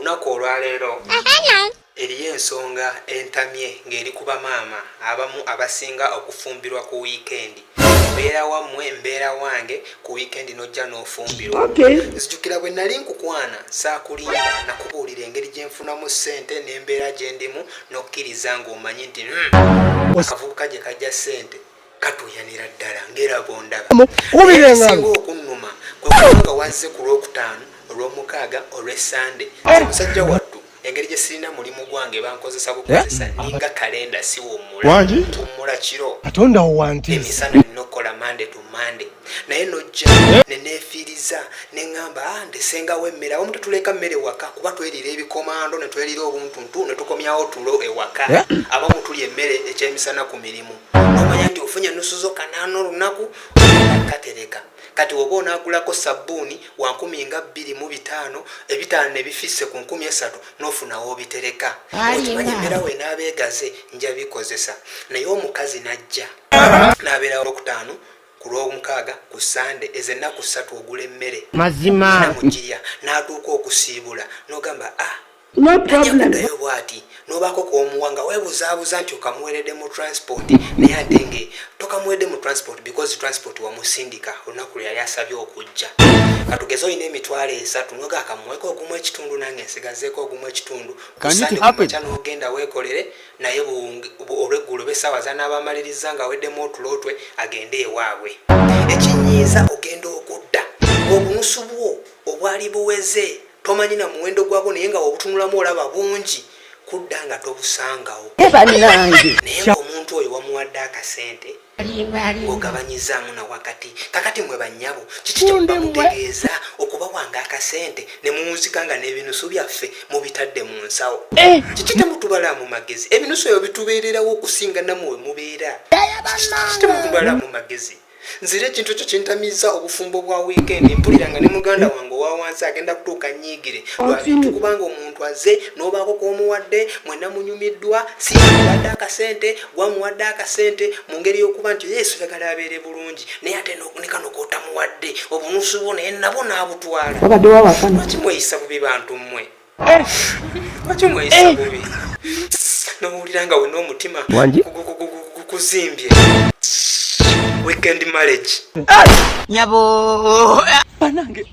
olunaku olwaleero eriyo ensonga entamye ng'eri ku bamaama abamu abasinga okufumbirwa ku wiikendi. Mbeera wammwe mbeera wange ku wiikendi nojja n'ofumbirwa. Nzijukira bwe nali nkukwana saakulimba nakubuulira engeri gye nfunamu ssente n'embeera gye ndimu n'okkiriza ng'omanyi nti akavubuka gye kajja ssente katuyanira ddala ng'eraba ondaba. Ekisinga okunnuma kwe kubanga wazze ku Lwokutaano, Olwomukaaga, Olwessande. Omusajja wattu engeri gye sirina mulimu gwange bankozesa bukozesa ninga kalenda siwummula tummula kiro emisana nina okukola Monday to Monday naye nojja neneefiiriza neŋŋamba ndesengawo emmere abamu tetuleka mmere waka kuba tweriira ebikomando ne tweriira obuntuntu ne tukomyawo tulo ewaka abamu tulya emmere ekyemisana ku mirimu nomanya nti ofunye nusu kanaana olunaku katereka kati oba onaagulako sabbuuni wa 225 ebitaano ne bifisse ku 3,000 n'ofunawo obitereka okimanyi embeera we n'abeegaze nja bikozesa naye omukazi najja n'abeera Olwokutaano ku Lwomukaaga ku Sande ezo ennaku 3 ogula emmere mazima namugirya n'atuuka okusiibula n'ogamba najjakuddayo bw'ati n'obaako kwomuwanga weebuzaabuza nti okamuweredde mu transport naye ate nge tokamuweredde mu transport because transport wamusindika olunaku lwe yali asabye okujja katugeze olina emitwalo 3 noga akamuweko ogumu ekitundu nange nsigazeeko ogumu ekitundu kusandikya n'ogenda weekolere naye olw'eggulu besaawa zanaabamaliriza nga weddemu otulootwe agende ewaabwe ekinyiiza ogenda okudda obunusu bwo obwali buweze tomanyi na muwendo gwabo naye nga obutunulamu olaba bungi kudda nga tobusangawo naye omuntu oyo wamuwadde akasente ogabanyizaamu na wakati kakati mwe bannyabo kiki kyemubamutegeeza okuba wange akasente ne muwunzika nga n'ebinusu byaffe mubitadde mu nsawo kiki temutubala mu magezi ebinusu ebyo bitubeererawo okusinga nammwe we mubeera kiki temutubala mu magezi nzire ekintu kyo kintamiza obufumbo bwa wiikendi mpuliranga ne muganda wange owa wansi agenda kutuuka nyiigire lwabintu kubanga omuntu azze n'obaako k'omuwadde mwenna munyumiddwa si muwadde akasente gwamuwadde akasente mu ngeri y'okuba nti yesu yagala abeere bulungi naye ate ne kano k'otamuwadde obunusu bwo naye nabo n'abutwala lwaki mweyisa bubi bantu mmwe lwaki mweyisa bubi n'owulira nga wenna omutima gukuzimbye weekend marriage. Nyabo. Banange.